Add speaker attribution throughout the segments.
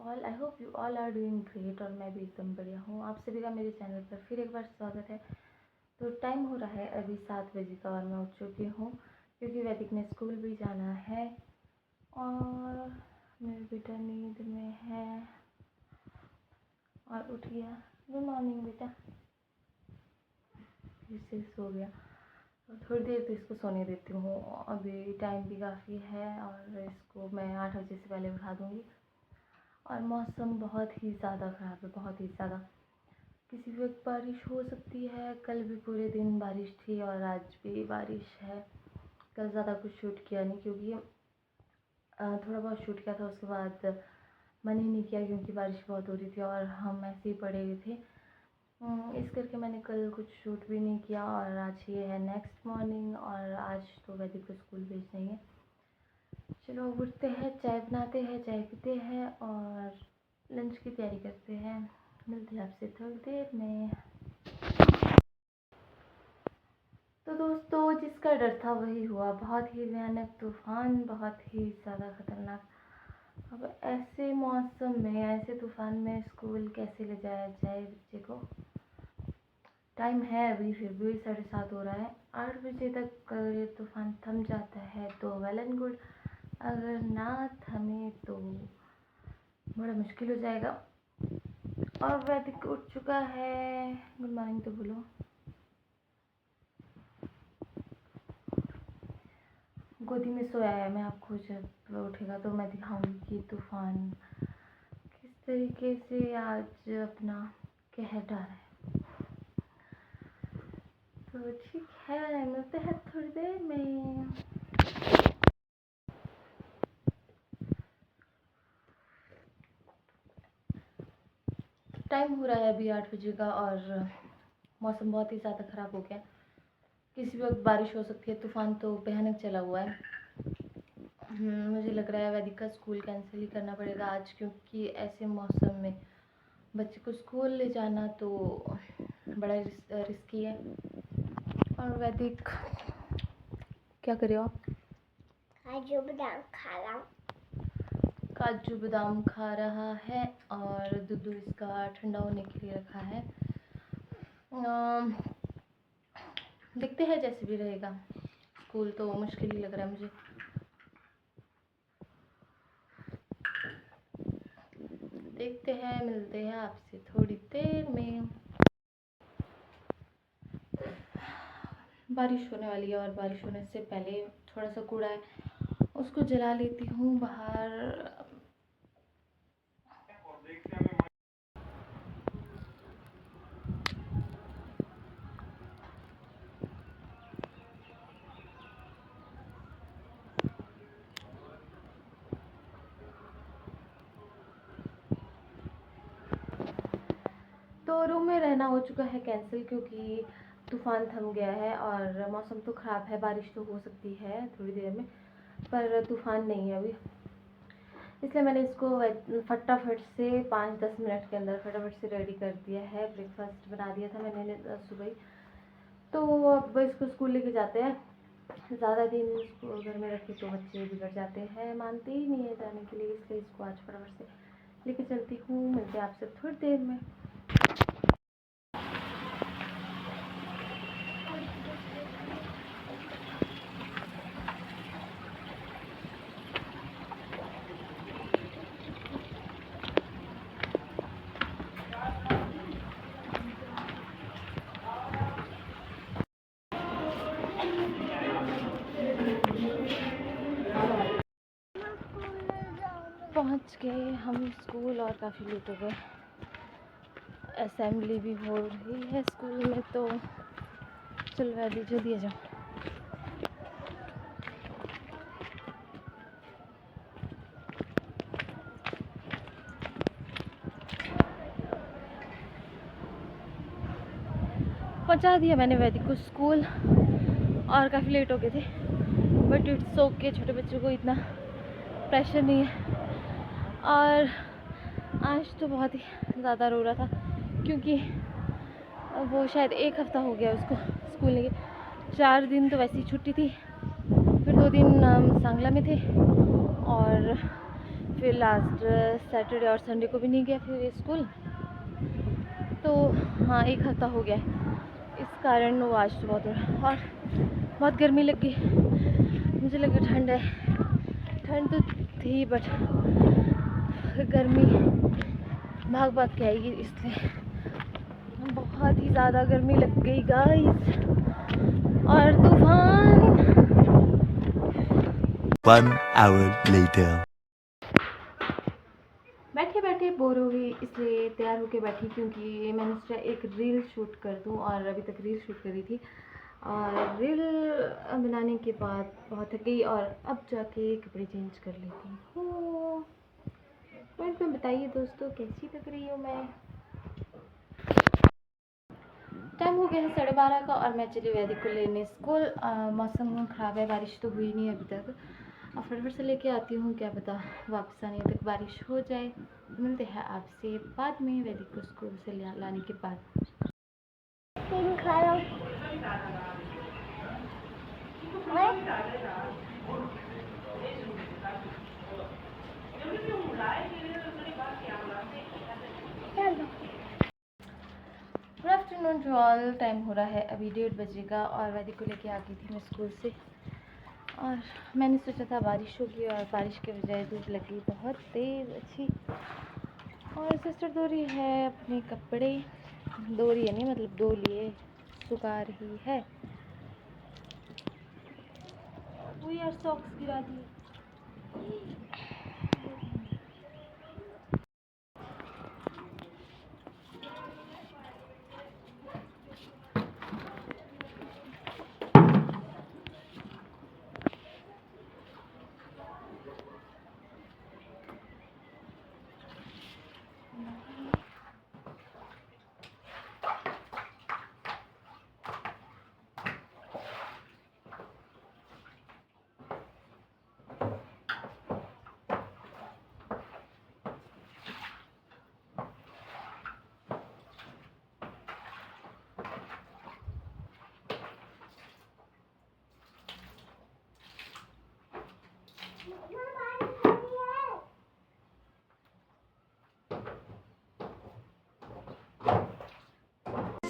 Speaker 1: All, I hope you all are doing great. और मैं भी एकदम बढ़िया हूँ। आप सभी का मेरे चैनल पर फिर एक बार स्वागत है। तो टाइम हो रहा है अभी 7 बजे का और मैं उठ चुकी हूँ क्योंकि वैदिक ने स्कूल भी जाना है और मेरा बेटा नींद में है और उठ गया। गुड मॉर्निंग बेटा, फिर से सो गया। तो थोड़ी देर तो इसको सोने देती हूँ, अभी टाइम भी काफ़ी है और इसको मैं 8 बजे से पहले उठा दूँगी। और मौसम बहुत ही ज़्यादा ख़राब है, बहुत ही ज़्यादा। किसी वक्त बारिश हो सकती है। कल भी पूरे दिन बारिश थी और आज भी बारिश है। कल ज़्यादा कुछ शूट किया नहीं क्योंकि थोड़ा बहुत शूट किया था, उसके बाद मन ही नहीं किया क्योंकि बारिश बहुत हो रही थी और हम ऐसे ही पड़े हुए थे। इस करके मैंने कल कुछ शूट भी नहीं किया। और आज ये है नेक्स्ट मॉर्निंग और आज तो वैदिक को स्कूल भेजना ही है। चलो उठते हैं, चाय बनाते हैं, चाय पीते हैं और लंच की तैयारी करते हैं। मिलते हैं आपसे थोड़ी देर में। तो दोस्तों, जिसका डर था वही हुआ। बहुत ही भयानक तूफान, बहुत ही ज़्यादा ख़तरनाक। अब ऐसे मौसम में, ऐसे तूफान में स्कूल कैसे ले जाया जाए बच्चे को। टाइम है अभी, फिर भी 7:30 हो रहा है। 8 बजे तक अगर ये तूफान थम जाता है तो वेल एंड गुड, अगर ना थमे तो बड़ा मुश्किल हो जाएगा। और वैदिक उठ चुका है। गुड मॉर्निंग तो बोलो। गोदी में सोया है। मैं आपको जब उठेगा तो मैं दिखाऊंगी कि तूफान किस तरीके से आज अपना कहर ढा रहा है। तो ठीक है, मिलते हैं थोड़ी देर में। टाइम हो रहा है अभी 8 बजे का और मौसम बहुत ही ज़्यादा ख़राब हो गया। किसी वक्त बारिश हो सकती है। तूफ़ान तो भयानक चला हुआ है। मुझे लग रहा है वैदिक का स्कूल कैंसिल ही करना पड़ेगा आज, क्योंकि ऐसे मौसम में बच्चे को स्कूल ले जाना तो बड़ा रिस्की है। और वैदिक क्या करे हो आप?
Speaker 2: काजू बादाम खा रहा हूँ।
Speaker 1: काजू बादाम खा रहा है और दूध इसका ठंडा होने के लिए रखा है। देखते हैं जैसे भी रहेगा। स्कूल तो मुश्किल ही लग रहा है मुझे। देखते हैं, मिलते हैं आपसे थोड़ी देर में। बारिश होने वाली है और बारिश होने से पहले थोड़ा सा कूड़ा है, उसको जला लेती हूँ बाहर। तो रूम में रहना हो चुका है कैंसिल क्योंकि तूफ़ान थम गया है और मौसम तो ख़राब है। बारिश तो हो सकती है थोड़ी देर में, पर तूफ़ान नहीं है अभी। इसलिए मैंने इसको फटाफट से 5-10 मिनट के अंदर फटाफट से रेडी कर दिया है। ब्रेकफास्ट बना दिया था मैंने सुबह ही। तो अब इसको स्कूल लेके जाते हैं। ज़्यादा दिन इसको घर में रखे तो बच्चे बिगड़ जाते हैं, मानते ही नहीं है जाने के लिए, इसलिए इसको आज फटाफट से लेके चलती हूँ। मिलते हैं आपसे थोड़ी देर में। पहुँच गए हम स्कूल और काफ़ी लेट हो गए। असेंबली भी हो रही है स्कूल में, तो चलो अभी जल्दी आ जाओ। पहुंचा दिया मैंने वैदिक को स्कूल और काफ़ी लेट हो गए थे, बट इट्स ओके। छोटे बच्चों को इतना प्रेशर नहीं है। और आज तो बहुत ही ज़्यादा रो रहा था क्योंकि वो शायद 1 हफ़्ता हो गया उसको स्कूल नहीं गए। 4 दिन तो वैसी छुट्टी थी, फिर 2 दिन सांगला में थे और फिर लास्ट सैटरडे और संडे को भी नहीं गया फिर स्कूल। तो हाँ, 1 हफ्ता हो गया इस कारण वो आज तो और बहुत गर्मी लग गई। मुझे लगा ठंड है, ठंड तो थी बट गर्मी भाग भाग के आएगी, इसलिए बहुत ही ज़्यादा गर्मी लग गई गाइस। और तूफान।
Speaker 3: 1 hour later.
Speaker 1: बैठे बैठे बोर हो गई, इसलिए तैयार होके बैठी क्योंकि मैंने सोचा एक रील शूट कर दूं, और अभी तक रील शूट करी थी और रील बनाने के बाद बहुत थक गई और अब जाके कपड़े चेंज कर लेती हूँ। कमेंट में बताइए दोस्तों कैसी लग रही हूँ मैं। टाइम हो गया है 12:30 का और मैं चली वैदिक को लेने स्कूल। मौसम ख़राब है, बारिश तो हुई नहीं अभी तक, और फटाफट से लेके आती हूँ, क्या पता वापस आने तक बारिश हो जाए। मिलते हैं आपसे बाद में वैदिक को स्कूल से लाने के बाद।
Speaker 2: खा लो।
Speaker 1: Good afternoon to all. Time हो रहा है अभी 1:30 बजेगा और वैदिक को लेके आ गई थी मैं स्कूल से, और मैंने सोचा था बारिश होगी और बारिश के बजाय धूप लगी बहुत तेज़ अच्छी। और सिस्टर धो रही है अपने कपड़े, धो रही है नहीं मतलब धो लिए, सुखा रही है। वो यार सॉक्स गिरा दी।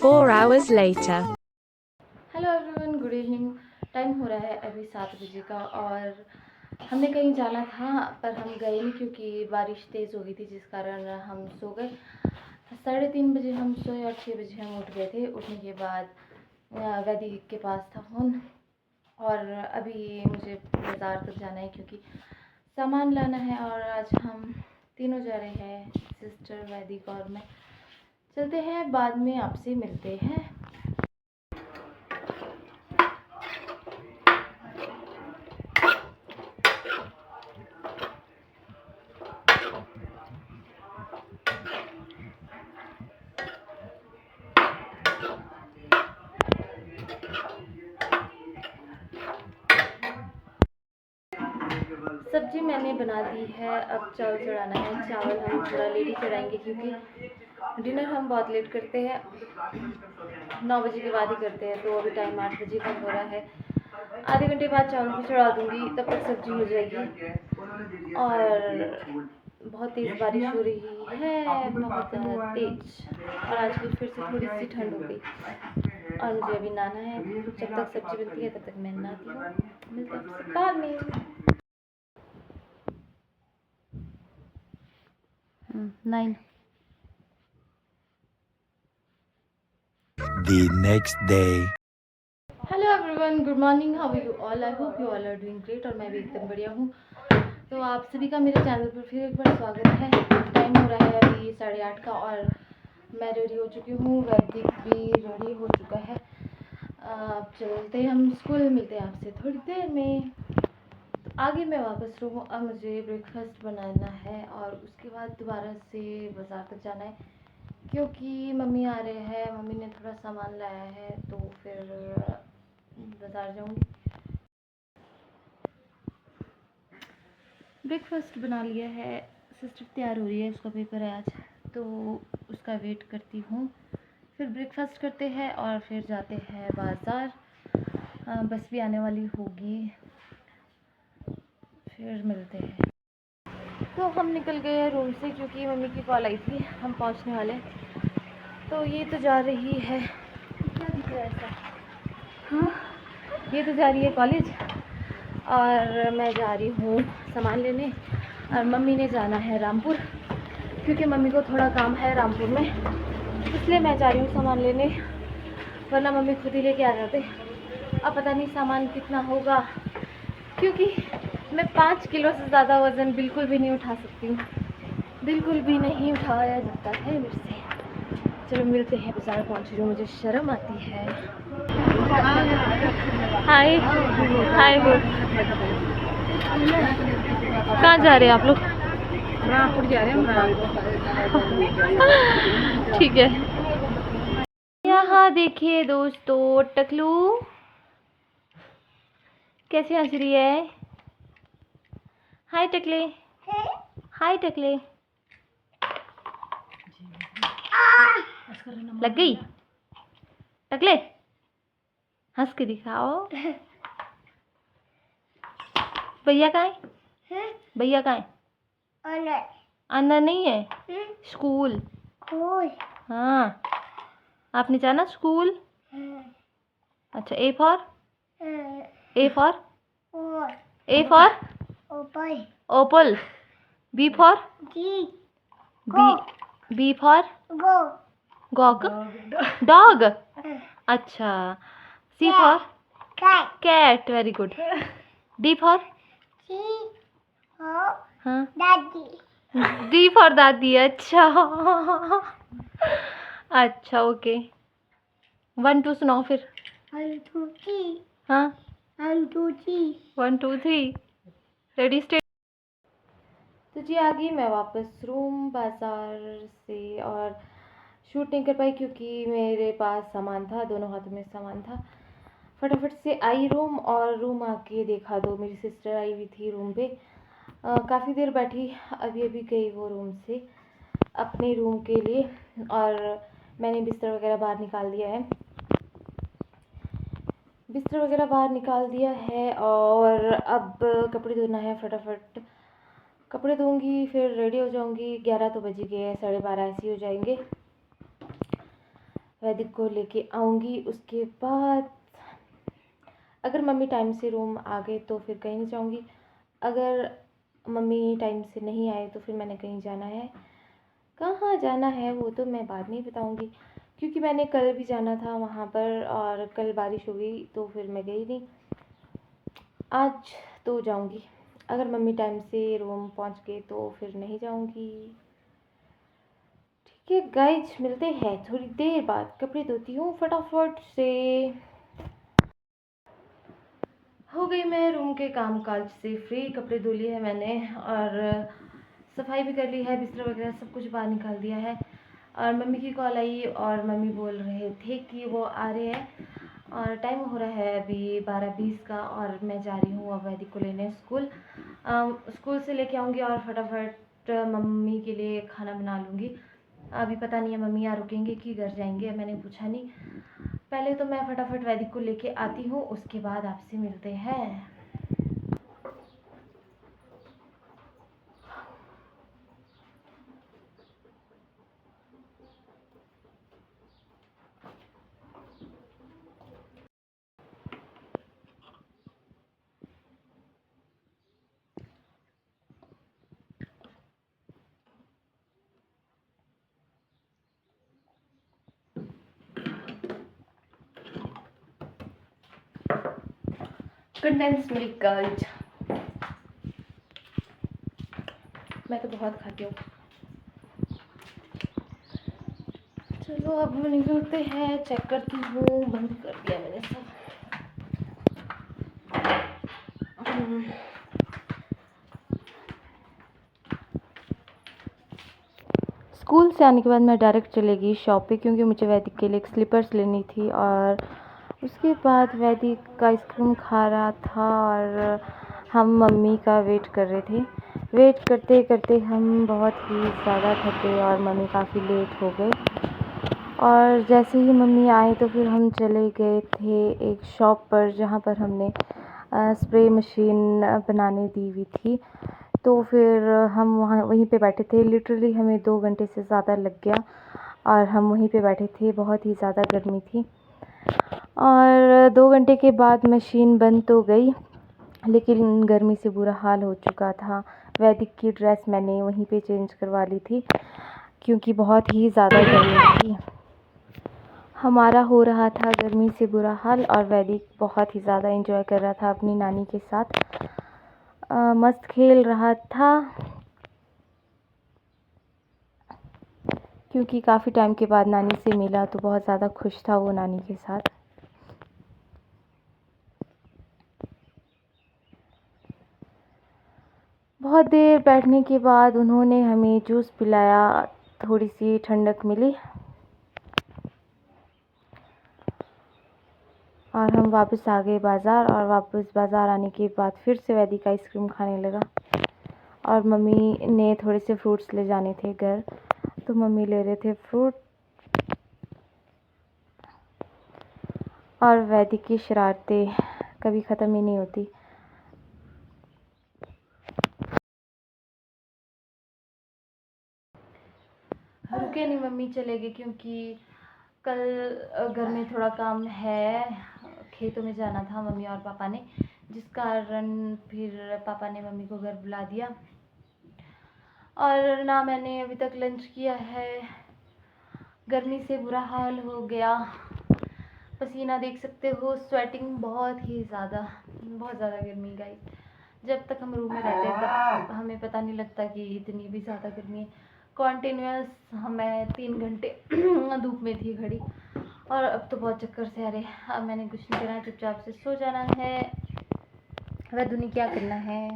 Speaker 4: Four hours later.
Speaker 1: Hello everyone, good evening. Time हो रहा है अभी 7 बजे का और हमने कहीं जाना था पर हम गए नहीं क्योंकि बारिश तेज़ हो गई थी, जिस कारण हम सो गए। 3:30 बजे हम सोए और 6 बजे हम उठ गए थे। उठने के बाद वैदिक के पास था फ़ोन, और अभी मुझे बाज़ार तक जाना है क्योंकि सामान लाना है, और आज हम तीनों जा रहे हैं, सिस्टर, वैदिक और मैं। चलते हैं, बाद में आपसे मिलते हैं। सब्जी मैंने बना दी है, अब चावल चढ़ाना है। चावल हम थोड़ा लेट ही चढ़ाएंगे क्योंकि डिनर हम बहुत लेट करते हैं, 9 बजे के बाद ही करते हैं। तो अभी टाइम 8 बजे का हो रहा है, आधे घंटे बाद चावल भी चढ़ा दूँगी, तब तक सब्जी हो जाएगी। और बहुत तेज़ बारिश हो रही है, बहुत ज़्यादा तेज़, और आजकल फिर से थोड़ी सी ठंड हो गई और मुझे अभी नहाना है। जब तक सब्जी बनती है तब तक मैं नहाती हूँ। मिलते हैं आपसे बाद में। 9।
Speaker 3: The next day.
Speaker 1: Hello everyone, good morning. How are you all? I hope you all are doing great, और मैं भी एकदम बढ़िया हूँ। तो आप सभी का मेरे चैनल पर फिर एक बार स्वागत है। टाइम हो रहा है अभी 8:30 का और मैं रेडी हो चुकी हूँ, वैदिक भी रेडी हो चुका है। अब चलते हैं हम स्कूल, मिलते हैं आपसे थोड़ी देर में। तो आगे मैं वापस रहूँ, अब मुझे ब्रेकफास्ट बनाना है और उसके बाद दोबारा से बाज़ार तक जाना है क्योंकि मम्मी आ रहे हैं। मम्मी ने थोड़ा सामान लाया है तो फिर बाज़ार जाऊँगी। ब्रेकफास्ट बना लिया है, सिस्टर तैयार हो रही है, उसका पेपर है आज तो उसका वेट करती हूँ। फिर ब्रेकफास्ट करते हैं और फिर जाते हैं बाज़ार। बस भी आने वाली होगी, फिर मिलते हैं। तो हम निकल गए रूम से क्योंकि मम्मी की कॉल आई थी, हम पहुंचने वाले। तो ये तो जा रही है, क्या दिख रहा है ऐसा? हाँ, ये तो जा रही है कॉलेज और मैं जा रही हूँ सामान लेने। और मम्मी ने जाना है रामपुर क्योंकि मम्मी को थोड़ा काम है रामपुर में, इसलिए मैं जा रही हूँ सामान लेने, वरना मम्मी खुद ही लेके आ जाते। अब पता नहीं सामान कितना होगा क्योंकि मैं 5 किलो से ज़्यादा वज़न बिल्कुल भी नहीं उठा सकती हूँ, बिल्कुल भी नहीं उठाया जाता है मेरे से। चलो मिलते हैं, बाजार पहुँच रही हूँ, मुझे शर्म आती है। हाय हाय बोल, कहाँ जा रहे हैं आप लोग?
Speaker 5: रामपुर जा रहे हैं।
Speaker 1: ठीक है। यहाँ देखिए दोस्तों, टकलू कैसे हंस रही है। हाय टकले, हाय टकले। लग गई टकले, हंस के दिखाओ। भैया कहाँ है? भैया कहाँ है? अंदर नहीं है, स्कूल। हाँ, आपने जाना स्कूल? अच्छा, A for? A for? A for apple. B for? B for गॉग, डॉग। अच्छा, C for? Cat, very good. D for? हाँ, डी फॉर दादी। अच्छा अच्छा, ओके। 1 2 सुनाओ फिर। हाँ, 1 2 3 रेडी स्टेट। तो जी आ गई मैं वापस रूम बाज़ार से, और शूट नहीं कर पाई क्योंकि मेरे पास सामान था, दोनों हाथों में सामान था। फटाफट से आई रूम, और रूम आके देखा तो मेरी सिस्टर आई हुई थी रूम पे। काफ़ी देर बैठी, अभी अभी गई वो रूम से अपने रूम के लिए, और मैंने बिस्तर वगैरह बाहर निकाल दिया है, बिस्तर वगैरह बाहर निकाल दिया है। और अब कपड़े धोना है, फटाफट कपड़े धोऊंगी, फिर रेडी हो जाऊंगी। 11 तो बज गए, 12:30 ऐसे हो जाएंगे। वैदिक को लेके आऊँगी, उसके बाद अगर मम्मी टाइम से रूम आ गए तो फिर कहीं नहीं जाऊँगी, अगर मम्मी टाइम से नहीं आए तो फिर मैंने कहीं जाना है। कहाँ जाना है वो तो मैं बाद में बताऊँगी, क्योंकि मैंने कल भी जाना था वहाँ पर, और कल बारिश हो गई तो फिर मैं गई नहीं। आज तो जाऊँगी, अगर मम्मी टाइम से रूम पहुँच गए तो फिर नहीं जाऊँगी। ठीक है गाइज, मिलते हैं थोड़ी देर बाद। कपड़े धोती हूँ फटाफट से। हो गई मैं रूम के कामकाज से फ्री, कपड़े धो लिए हैं मैंने, और सफाई भी कर ली है, बिस्तर वगैरह सब कुछ बाहर निकाल दिया है। और मम्मी की कॉल आई और मम्मी बोल रहे थे कि वो आ रहे हैं, और टाइम हो रहा है अभी 12:20 का, और मैं जा रही हूँ अब वैदिक को लेने स्कूल। स्कूल से लेके आऊँगी और फटाफट मम्मी के लिए खाना बना लूँगी। अभी पता नहीं है मम्मी यहाँ रुकेंगे कि घर जाएंगे, मैंने पूछा नहीं। पहले तो मैं फटाफट वैदिक को लेके आती हूँ, उसके बाद आपसे मिलते हैं। कंडेंस मिल्क गर्ल्स, मैं तो बहुत खाती हूँ। चलो अब निकलते हैं, चेक करती हूँ, बंद कर दिया मैंने सब। स्कूल से आने के बाद मैं डायरेक्ट चली गई शॉप पे, क्योंकि मुझे वैदिक के लिए एक स्लीपर्स लेनी थी, और उसके बाद वैदिक आइसक्रीम खा रहा था और हम मम्मी का वेट कर रहे थे। वेट करते करते हम बहुत ही ज़्यादा थके और मम्मी काफ़ी लेट हो गए, और जैसे ही मम्मी आए तो फिर हम चले गए थे एक शॉप पर, जहाँ पर हमने स्प्रे मशीन बनाने दी हुई थी। तो फिर हम वहीं पे बैठे थे। लिटरली हमें 2 घंटे से ज़्यादा लग गया और हम वहीं पे बैठे थे। बहुत ही ज़्यादा गर्मी थी और 2 घंटे के बाद मशीन बंद तो गई, लेकिन गर्मी से बुरा हाल हो चुका था। वैदिक की ड्रेस मैंने वहीं पे चेंज करवा ली थी क्योंकि बहुत ही ज़्यादा गर्मी थी। हमारा हो रहा था गर्मी से बुरा हाल और वैदिक बहुत ही ज़्यादा एंजॉय कर रहा था अपनी नानी के साथ। मस्त खेल रहा था क्योंकि काफ़ी टाइम के बाद नानी से मिला, तो बहुत ज़्यादा खुश था वो नानी के साथ। बहुत देर बैठने के बाद उन्होंने हमें जूस पिलाया, थोड़ी सी ठंडक मिली और हम वापस आ गए बाज़ार। और वापस बाज़ार आने के बाद फिर से वैदिक आइसक्रीम खाने लगा और मम्मी ने थोड़े से फ्रूट्स ले जाने थे घर, तो मम्मी ले रहे थे फ्रूट। और वैदिक की शरारतें कभी ख़त्म ही नहीं होती। रुके नहीं, मम्मी चले गए क्योंकि कल घर में थोड़ा काम है, खेतों में जाना था मम्मी और पापा ने, जिस कारण फिर पापा ने मम्मी को घर बुला दिया। और ना मैंने अभी तक लंच किया है, गर्मी से बुरा हाल हो गया। पसीना देख सकते हो, स्वेटिंग बहुत ज़्यादा गर्मी गाइस। जब तक हम रूम में रहते हैं तब हमें पता नहीं लगता कि इतनी भी ज़्यादा गर्मी है। कॉन्टीन्यूस मैं 3 घंटे धूप में थी खड़ी और अब तो बहुत चक्कर से आ रहे। अब मैंने कुछ नहीं करना है, चुपचाप से सो जाना है। वह दुनिया क्या करना है।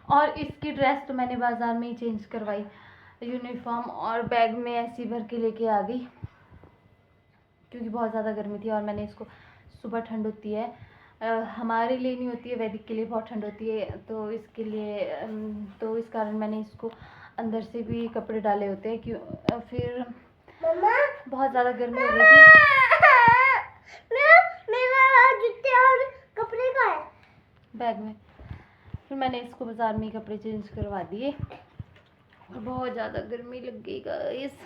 Speaker 1: और इसकी ड्रेस तो मैंने बाज़ार में ही चेंज करवाई, यूनिफॉर्म, और बैग में ऐसी भर के लेके आ गई क्योंकि बहुत ज़्यादा गर्मी थी। और मैंने इसको, सुबह ठंड होती है, हमारे लिए नहीं होती है, वैदिक के लिए बहुत ठंड होती है, तो इसके लिए तो इस कारण मैंने इसको अंदर से भी कपड़े डाले होते हैं क्यों फिर बहुत ज़्यादा गर्मी हो गई थी।
Speaker 2: मेरा जूते और कपड़े का है
Speaker 1: बैग में। फिर मैंने इसको बाज़ार में ही कपड़े चेंज करवा दिए और बहुत ज़्यादा गर्मी लग गई गाइस।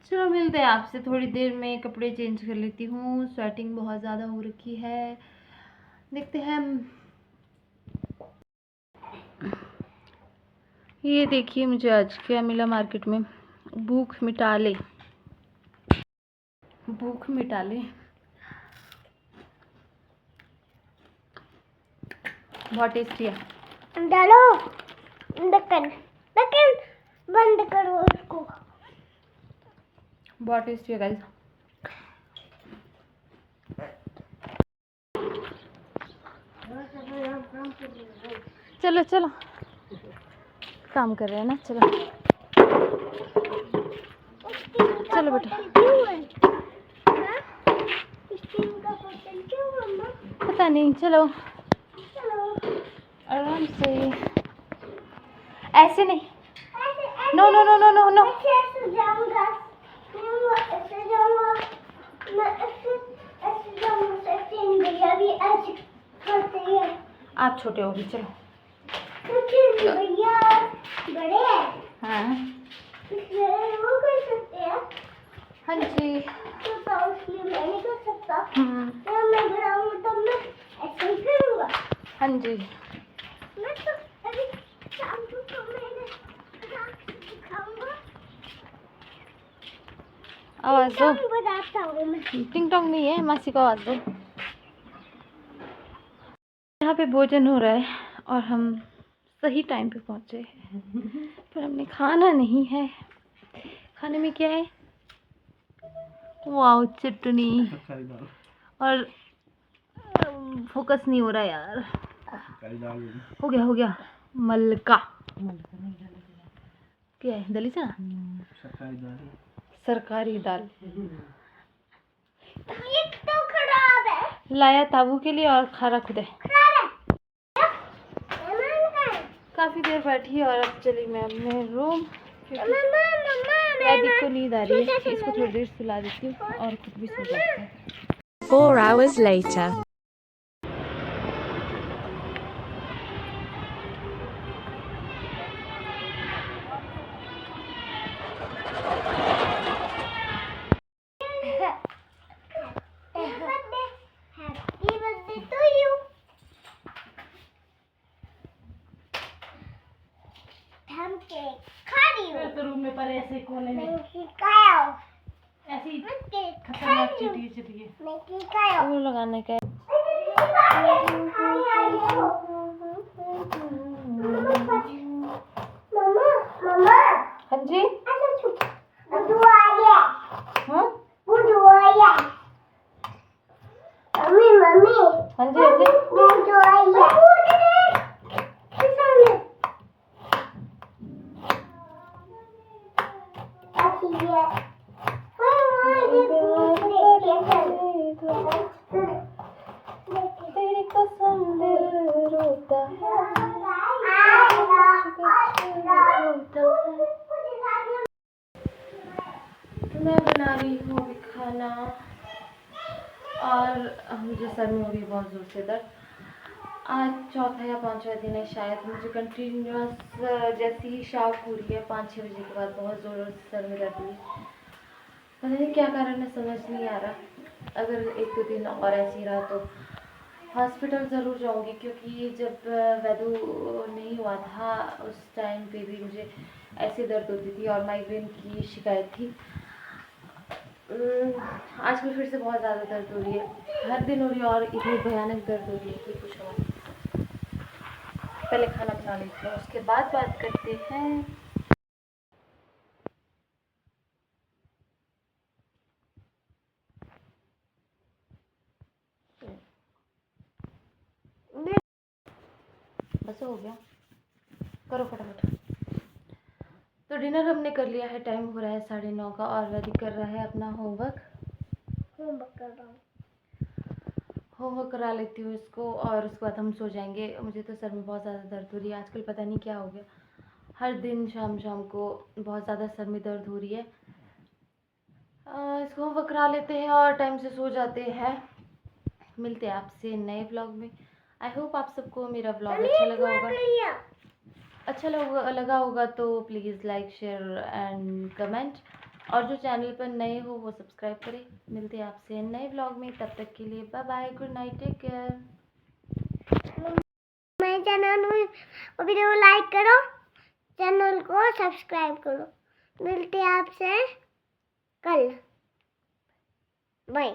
Speaker 1: चलो मिलते हैं आपसे थोड़ी देर में, कपड़े चेंज कर लेती हूँ, स्वेटिंग बहुत ज़्यादा हो रखी है। देखते हैं। ये देखिए मुझे आज क्या मिला मार्केट में, भूख मिटा ले। बहुत टेस्टी है।
Speaker 2: डालो ढक्कन बंद करो उसको।
Speaker 1: बहुत टेस्टी है गाइस। चलो चलो, काम कर रहे हैं ना, चलो चलो बेटा। पता नहीं, चलो आराम से, ऐसे नहीं, no no no no no no. आप छोटे हो भी, चलो।
Speaker 2: भैया बड़े हैं।
Speaker 1: हाँ
Speaker 2: वो कर सकते हैं।
Speaker 1: हाँ जी।
Speaker 2: तो उसके लिए मैं नहीं कर सकता। जब मैं घर आऊंगा तब मैं ऐसे ही करूंगा।
Speaker 1: हाँ जी।
Speaker 2: मैं तो अभी शाम को मैंने दिखाऊंगा।
Speaker 1: आवाज दो।
Speaker 2: बताता हूँ मैं।
Speaker 1: टिंग टोंग नहीं है, मासी को आवाज दो। यहाँ पे भोजन हो रहा है और हम सही टाइम पे पहुँचे हैं, पर हमने खाना नहीं है। खाने में क्या है? वाह, चटनी। और फोकस नहीं हो रहा यार। हो गया मलका। क्या है? दलीचा? सरकारी दाल।
Speaker 2: ये तो खराब है।
Speaker 1: लाया ताबू के लिए और खा रहा खुद है। काफ़ी देर बैठी और अब चली मैं अपने रूम। वैदिक को नींद आ रही है, इसको थोड़ी देर सुला देती हूँ और खुद भी सो जाती हूँ।
Speaker 4: 4 hours later.
Speaker 2: हूँ।
Speaker 5: तो रूम में पर ऐसे कोने में
Speaker 2: मैं खिलाया हूँ।
Speaker 5: ऐसी
Speaker 2: मैं
Speaker 5: खतरनाक चीटी चली है।
Speaker 2: मैं खिलाया हूँ।
Speaker 1: वो लगाने का है।
Speaker 2: मम्मा मम्मा
Speaker 1: हाँ जी।
Speaker 2: बुद्धू आ गया।
Speaker 1: हाँ
Speaker 2: बुद्धू आ गया। मम्मी मम्मी
Speaker 1: हाँ जी हाँ जी।
Speaker 2: बुद्धू आ गया।
Speaker 1: तेरी कसम दिल रोता है, मैं बना रही हूँ अभी खाना और मुझे सर में हो रही है बहुत ज़ोर से दर्द। आज चौथा या पांचवा दिन है शायद, मुझे कंटिन्यूस जैसी ही शाक हो रही है 5-6 बजे के बाद बहुत ज़ोर से सर में दर्द हुई। पता नहीं क्या कारण है, समझ नहीं आ रहा। अगर 1-2 दिन और ऐसे ही रहा तो हॉस्पिटल ज़रूर जाऊंगी, क्योंकि जब वैदू नहीं हुआ था उस टाइम पे भी मुझे ऐसी दर्द होती थी और माइग्रेन की शिकायत थी। आजकल फिर से बहुत ज़्यादा दर्द हो रही है, हर दिन हो रही है और इतनी भयानक दर्द हो रही है कि कुछ और। पहले खाना बना लेते हैं, उसके बाद बात करते हैं। बस हो गया, करो फटाफट। तो डिनर हमने कर लिया है, टाइम हो रहा है 9:30 का और वैदिक कर रहा है अपना होमवर्क करा लेती हूँ इसको और उसके बाद हम सो जाएंगे। मुझे तो सर में बहुत ज़्यादा दर्द हो रही है आजकल, पता नहीं क्या हो गया, हर दिन शाम शाम को बहुत ज़्यादा सर में दर्द हो रही है। इसको होमवर्क करा लेते हैं और टाइम से सो जाते हैं। मिलते हैं आपसे नए व्लॉग में। आई होप आप सबको मेरा व्लॉग अच्छा लगा होगा तो please like share and comment, और जो चैनल पर नए हो वो सब्सक्राइब करें। मिलते हैं आपसे नए व्लॉग में, तब तक के लिए bye bye, good night, take care.
Speaker 2: मेरे चैनल में वीडियो लाइक करो, चैनल को सब्सक्राइब करो। मिलते हैं आपसे कल, बाय।